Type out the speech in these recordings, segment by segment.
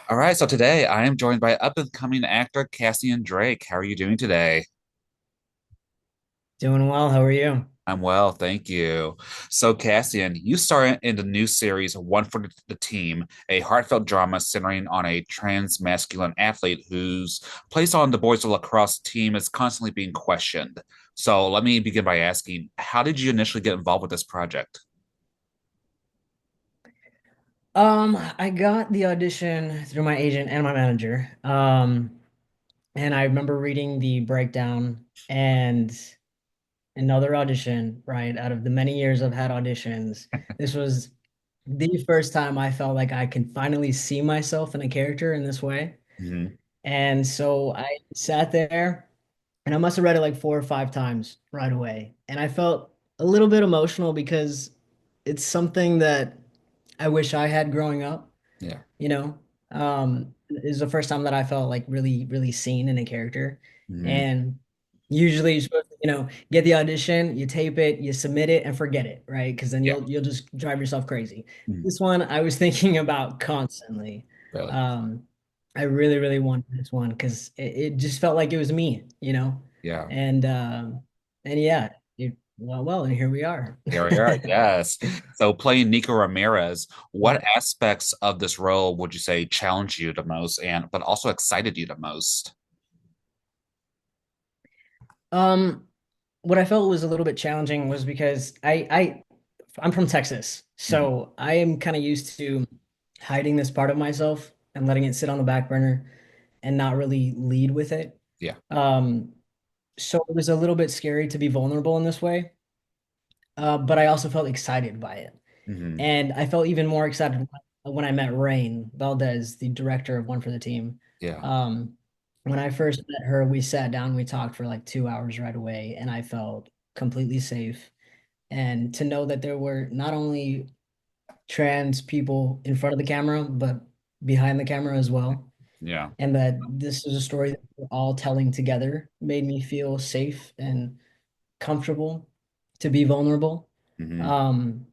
All right, so today I am joined by up and coming actor Kassian Drake. How are you doing today? Doing well. How are you? I'm well, thank you. So, Cassian, you star in the new series One for the Team, a heartfelt drama centering on a trans masculine athlete whose place on the boys of lacrosse team is constantly being questioned. So, let me begin by asking, how did you initially get involved with this project? I got the audition through my agent and my manager. And I remember reading the breakdown and another audition, right? Out of the many years I've had auditions, this was the first time I felt like I can finally see myself in a character in this way. Mhm. And so I sat there and I must have read it like 4 or 5 times right away. And I felt a little bit emotional because it's something that I wish I had growing up, Yeah. you know. It was the first time that I felt like really, really seen in a character. Mhm. And usually you're supposed to, get the audition, you tape it, you submit it and forget it, right? Because then Yeah. you'll just drive yourself crazy. Mhm. This one I was thinking about constantly. Really? Um, I really, really wanted this one because it just felt like it was me, you know? Yeah. And and yeah, it well, and here we are. Here we are. Yes. So playing Nico Ramirez, what aspects of this role would you say challenged you the most and but also excited you the most? Um, what I felt was a little bit challenging was because I'm from Texas, Mhm. so I am kind of used to hiding this part of myself and letting it sit on the back burner and not really lead with it. Yeah. Um, so it was a little bit scary to be vulnerable in this way, but I also felt excited by it. Hmm. And I felt even more excited when I met Rain Valdez, the director of One for the Team. Yeah. Um, when I first met her, we sat down, we talked for like 2 hours right away, and I felt completely safe. And to know that there were not only trans people in front of the camera, but behind the camera as well, Yeah. and that this is a story that we're all telling together made me feel safe and comfortable to be vulnerable. Hmm. Um,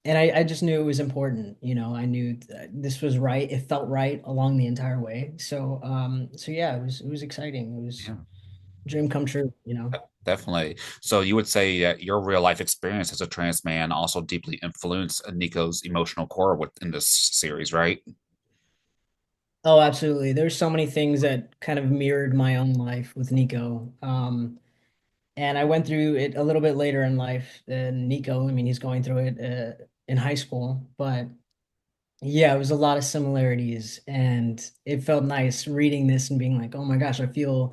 and I just knew it was important, I knew that this was right. It felt right along the entire way. So yeah, it was exciting. It was Yeah. a dream come true. Definitely. So you would say that your real life experience as a trans man also deeply influenced Nico's emotional core within this series, right? Oh, absolutely. There's so many things that kind of mirrored my own life with Nico. And I went through it a little bit later in life than Nico. I mean, he's going through it in high school, but yeah, it was a lot of similarities, and it felt nice reading this and being like, oh my gosh, I feel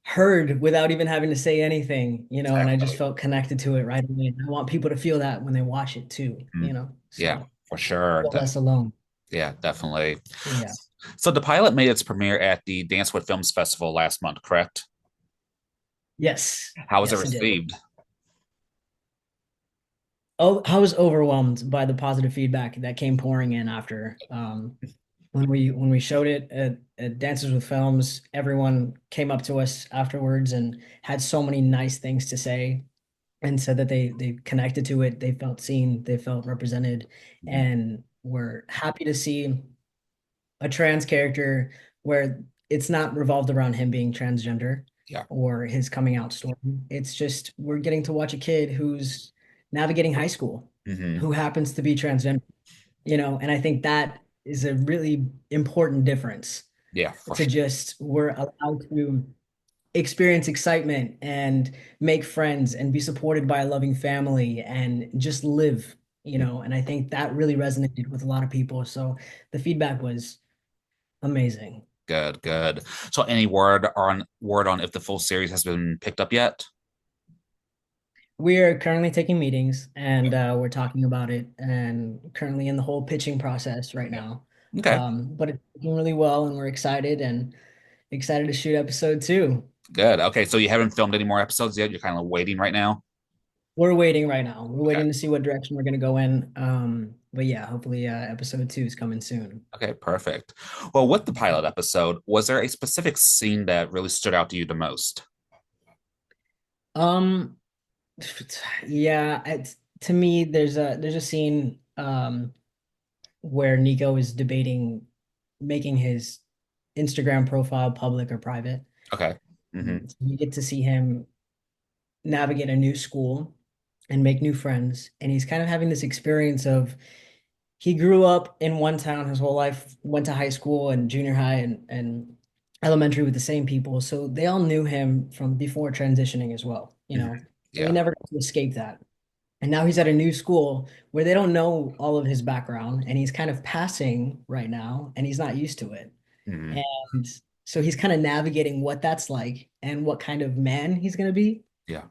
heard without even having to say anything, and I just Exactly. felt connected to it right away. And I want people to feel that when they watch it too, Mm. Yeah, so for sure. feel less alone. Yeah, definitely. Yeah. So the pilot made its premiere at the Dance with Films Festival last month, correct? Yes. How was it Yes, it did. received? Oh, I was overwhelmed by the positive feedback that came pouring in after. When we showed it at Dances with Films, everyone came up to us afterwards and had so many nice things to say and said that they connected to it, they felt seen, they felt represented, Mhm. and were happy to see a trans character where it's not revolved around him being transgender Yeah. or his coming out story. It's just we're getting to watch a kid who's navigating high school, Hmm. who happens to be transgender, and I think that is a really important difference Yeah, for to sure. just we're allowed to experience excitement and make friends and be supported by a loving family and just live, and I think that really resonated with a lot of people. So the feedback was amazing. Good, good. So any word on if the full series has been picked up yet? We are currently taking meetings and we're talking about it and currently in the whole pitching process right Yeah. now. Okay, But it's doing really well and we're excited and excited to shoot episode 2. good. Okay, so you haven't filmed any more episodes yet. You're kind of waiting right now. We're waiting right now. We're Okay. waiting to see what direction we're going to go in. But yeah, hopefully episode 2 is coming soon. Okay, perfect. Well, with the pilot episode, was there a specific scene that really stood out to you the most? Um, yeah, to me, there's a scene where Nico is debating. making his Instagram profile public or private. Okay. Hmm. So you get to see him navigate a new school and make new friends. And he's kind of having this experience of he grew up in one town his whole life, went to high school and junior high and elementary with the same people. So they all knew him from before transitioning as well, you Hmm. know. So he Yeah. never got to escape that. And now he's at a new school where they don't know all of his background and he's kind of passing right now and he's not used to it. Hmm. And so he's kind of navigating what that's like and what kind of man he's going to be Yeah.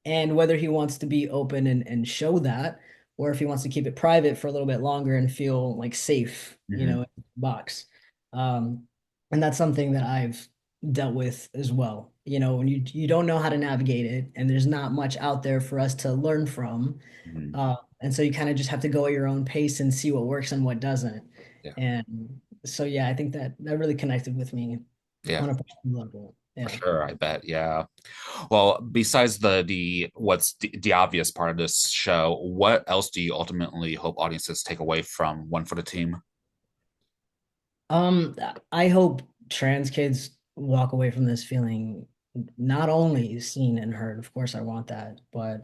and whether he wants to be open and show that or if he wants to keep it private for a little bit longer and feel like safe, Hmm. in the box. Um, and that's something that I've dealt with as well. When you don't know how to navigate it and there's not much out there for us to learn from. Hmm. And so you kind of just have to go at your own pace and see what works and what doesn't. Yeah. And so yeah, I think that really connected with me Yeah. on a personal level. For Yeah. sure, I bet. Yeah. Well, besides the what's the obvious part of this show, what else do you ultimately hope audiences take away from One for the Team? Um, I hope trans kids walk away from this feeling not only seen and heard, of course I want that, but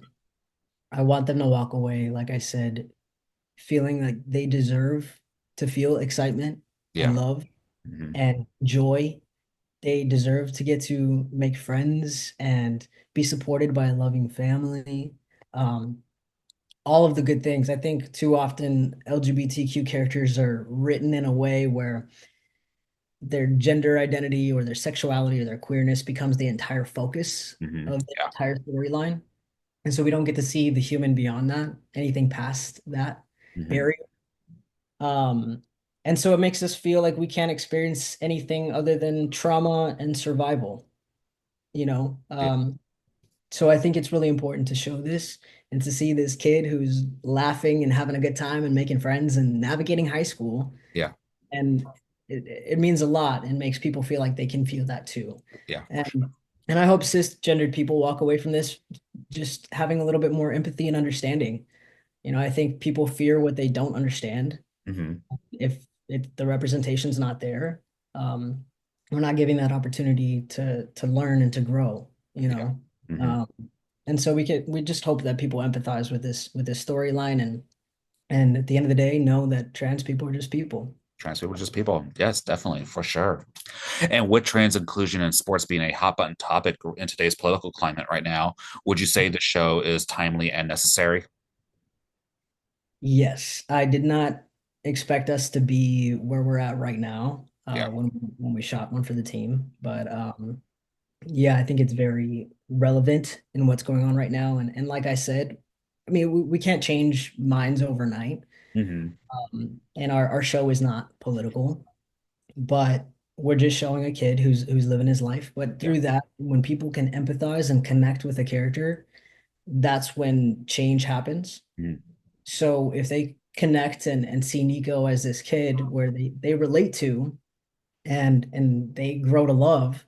I want them to walk away, like I said, feeling like they deserve to feel excitement and Yeah. love Hmm. and joy. They deserve to get to make friends and be supported by a loving family. Um, all of the good things. I think too often LGBTQ characters are written in a way where their gender identity or their sexuality or their queerness becomes the entire focus Hmm. of the Yeah. entire storyline. And so we don't get to see the human beyond that, anything past that Hmm. barrier. Um, and so it makes us feel like we can't experience anything other than trauma and survival, you know? Yeah. So I think it's really important to show this and to see this kid who's laughing and having a good time and making friends and navigating high school. Yeah. And it means a lot and makes people feel like they can feel that too. Yeah. For sure. And I hope cisgendered people walk away from this just having a little bit more empathy and understanding. I think people fear what they don't understand. Hmm. If the representation's not there, um, we're not giving that opportunity to learn and to grow, Yeah. Hmm. Um, and so we just hope that people empathize with this storyline and at the end of the day know that trans people are just people. Trans people are just people. Yes, definitely, for sure. And with trans inclusion in sports being a hot button topic in today's political climate right now, would you say the show is timely and necessary? Yes, I did not expect us to be where we're at right now Yeah. when we shot one for the team, but yeah, I think it's very relevant in what's going on right now, and like I said, I mean we can't change minds overnight, Hmm. and our show is not political, but we're just showing a kid who's living his life. But Yeah. through that, when people can empathize and connect with a character, that's when change happens. Mhm. So if they connect and see Nico as this kid where they relate to and they grow to love,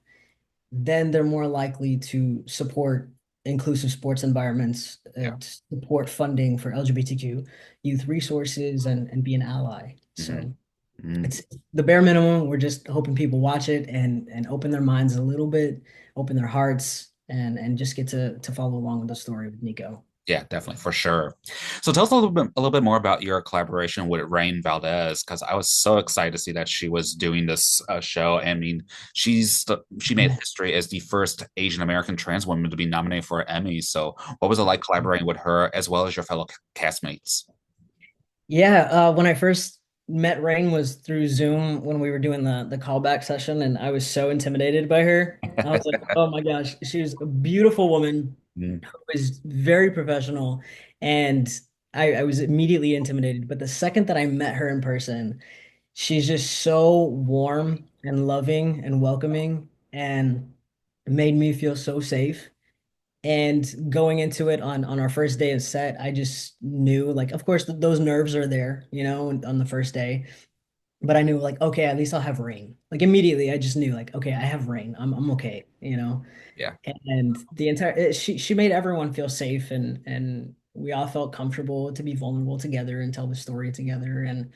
then they're more likely to support inclusive sports environments, Yeah. support funding for LGBTQ youth resources and be an ally. Hmm. So Hmm. it's the bare minimum. We're just hoping people watch it and open their minds a little bit, open their hearts and just get to follow along with the story with Nico. Yeah, definitely, for sure. So tell us a little bit more about your collaboration with Rain Valdez, because I was so excited to see that she was doing this show. I mean, she made history as the first Asian American trans woman to be nominated for an Emmy. So what was it like collaborating with her as well as your fellow castmates? Yeah, when I first met Rain was through Zoom when we were doing the callback session, and I was so intimidated by her. I was like, oh my gosh, she was a beautiful woman Mm. who was very professional, and I was immediately intimidated. But the second that I met her in person, she's just so warm and loving and welcoming, and made me feel so safe. And going into it on our first day of set, I just knew, like, of course, those nerves are there, on the first day. But I knew, like, okay, at least I'll have rain. Like immediately, I just knew, like, okay, I have rain. I'm okay. Yeah, And the she made everyone feel safe, and we all felt comfortable to be vulnerable together and tell the story together. And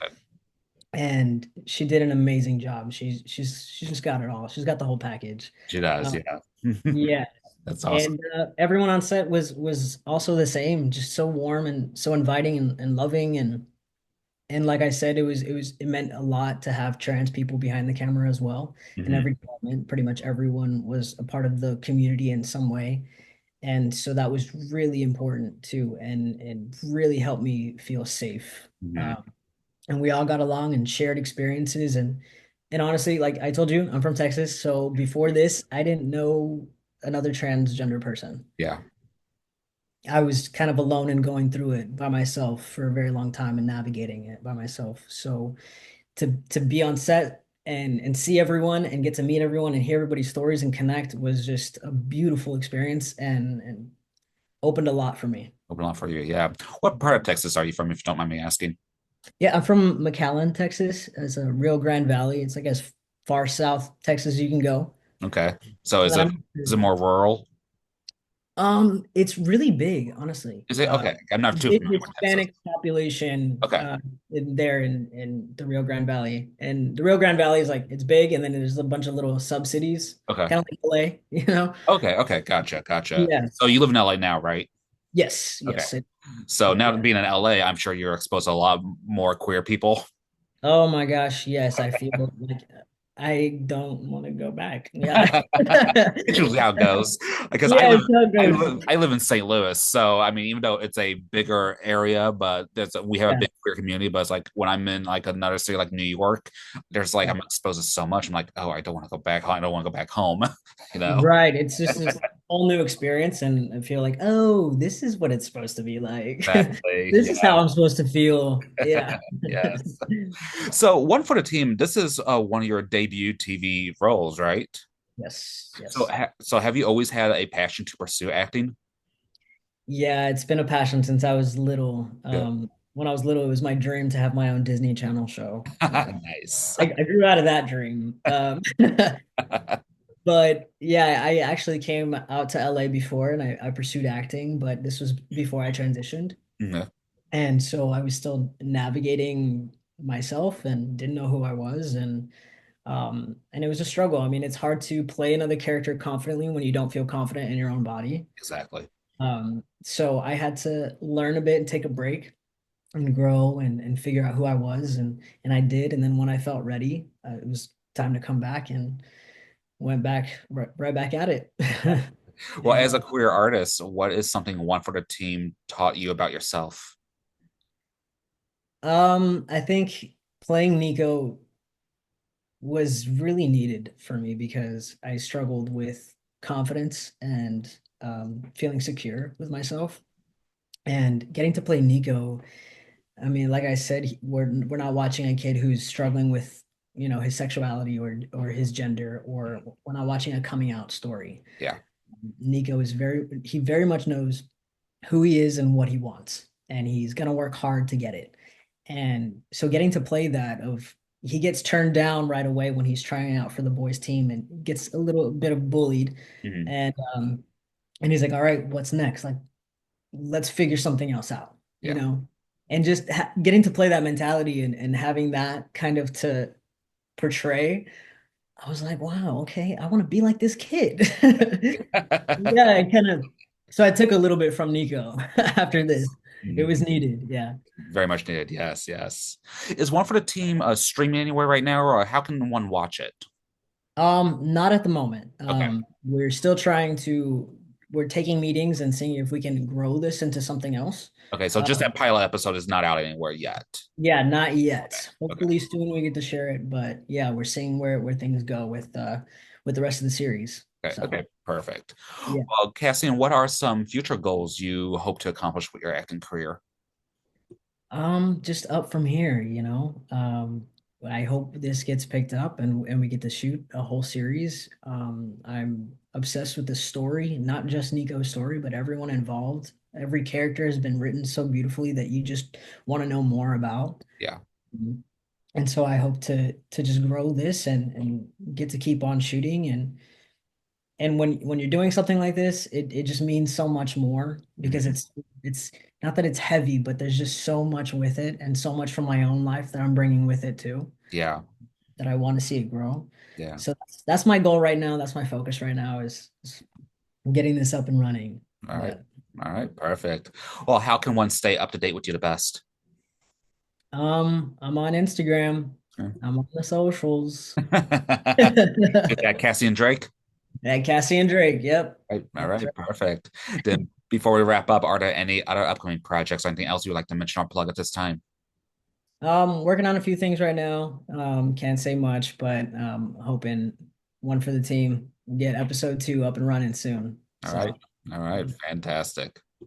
and she did an amazing job. She's just got it all. She's got the whole package. She does, Uh, yeah. yeah, That's awesome. and everyone on set was also the same, just so warm and so inviting and loving and like I said, it meant a lot to have trans people behind the camera as well. In Hmm. every department, pretty much everyone was a part of the community in some way. And so that was really important too, and really helped me feel safe. Hmm. And we all got along and shared experiences and honestly, like I told you, I'm from Texas, so before this, I didn't know another transgender person. Yeah. I was kind of alone and going through it by myself for a very long time and navigating it by myself. So to be on set and see everyone and get to meet everyone and hear everybody's stories and connect was just a beautiful experience and opened a lot for me. Open up for you. Yeah. What part of Texas are you from, if you don't mind me asking? Yeah, I'm from McAllen, Texas. It's a Rio Grande Valley. It's like as far south Texas as you can go. Okay. So And then is it more rural? it's really big, honestly. Is it okay? I'm not It's too big familiar with Texas. Hispanic population Okay. there in the Rio Grande Valley. And the Rio Grande Valley is like it's big, and then there's a bunch of little sub-cities, Okay. kind of like LA, you know? Okay. Okay. Gotcha. Gotcha. Yeah. So you live in LA now, right? Yes, Okay. yes. So now Yeah. being in LA, I'm sure you're exposed to a lot more queer people. Oh my gosh, yes, I feel like I don't want to go back. Yeah. It's usually how it goes. Because Yeah, it's so good. I live in St. Louis, so I mean, even though it's a bigger area, but we have a Yeah. big queer community. But it's like when I'm in like another city like New York, there's like Yeah. I'm exposed to so much. I'm like, oh, I don't want to go back home. I don't want to go back home. You know? Right. It's just this whole new experience, and I feel like, oh, this is what it's supposed to be like. Exactly. This is Yeah. how I'm supposed to feel. Yeah. Yes. So one for the team. This is one of your debut TV roles, right? Yes. So Yes. so have you always had a passion to pursue acting? Yeah, it's been a passion since I was little. Good. When I was little, it was my dream to have my own Disney Channel show. Nice. I grew out of that dream. But yeah, I actually came out to LA before and I pursued acting, but this was before I transitioned. Mhm. And so I was still navigating myself and didn't know who I was and it was a struggle. I mean, it's hard to play another character confidently when you don't feel confident in your own body. Exactly. So I had to learn a bit and take a break and grow and figure out who I was and I did. And then when I felt ready, it was time to come back and went back right back at it. Well, And as a queer artist, what is something one for the team taught you about yourself? I think playing Nico was really needed for me because I struggled with confidence and feeling secure with myself. And getting to play Nico, I mean, like I said, we're not watching a kid who's struggling with, his sexuality or his gender, or we're not watching a coming out story. Yeah, Nico is he very much knows who he is and what he wants, and he's gonna work hard to get it. And so getting to play that of he gets turned down right away when he's trying out for the boys team and gets a little bit of bullied, mhm, and he's like, all right, what's next? Like, let's figure something else out, yeah. and just getting to play that mentality and having that kind of to portray. I was like, wow, okay, I want to be like this kid. Yeah, I kind of. So I took a little bit from Nico after this. It Mhm. was needed. Yeah. Very much needed. Yes, yes. Is one for the team streaming anywhere right now, or how can one watch it? Not at the moment. Okay. We're still trying to. We're taking meetings and seeing if we can grow this into something else. Okay, so just that Um, pilot episode is not out anywhere yet. yeah, not Okay. yet. Okay. Hopefully soon we get to share it, but yeah, we're seeing where things go with the rest of the series. Okay. So Okay. Perfect. yeah. Well, Cassian, what are some future goals you hope to accomplish with your acting career? Just up from here. I hope this gets picked up and we get to shoot a whole series. I'm obsessed with the story, not just Nico's story, but everyone involved. Every character has been written so beautifully that you just want to know more about. Yeah. Mhm. And so I hope to just grow this and get to keep on shooting And when you're doing something like this, it just means so much more because Mhm. it's not that it's heavy, but there's just so much with it and so much from my own life that I'm bringing with it too, Yeah, that I want to see it grow. yeah. So that's my goal right now. That's my focus right now is getting this up and running. All right. But All right, perfect. Well, how can one stay up to date with you the best? I'm on Instagram. Okay. I'm on the socials. Is that Kassian Drake? At Kassian Drake. Yep. All That's right, right. perfect. Then before we wrap up, are there any other upcoming projects or anything else you would like to mention or plug at this time? Working on a few things right now. Can't say much, but hoping one for the team. Get episode 2 up and running soon. All right. So All right, fantastic.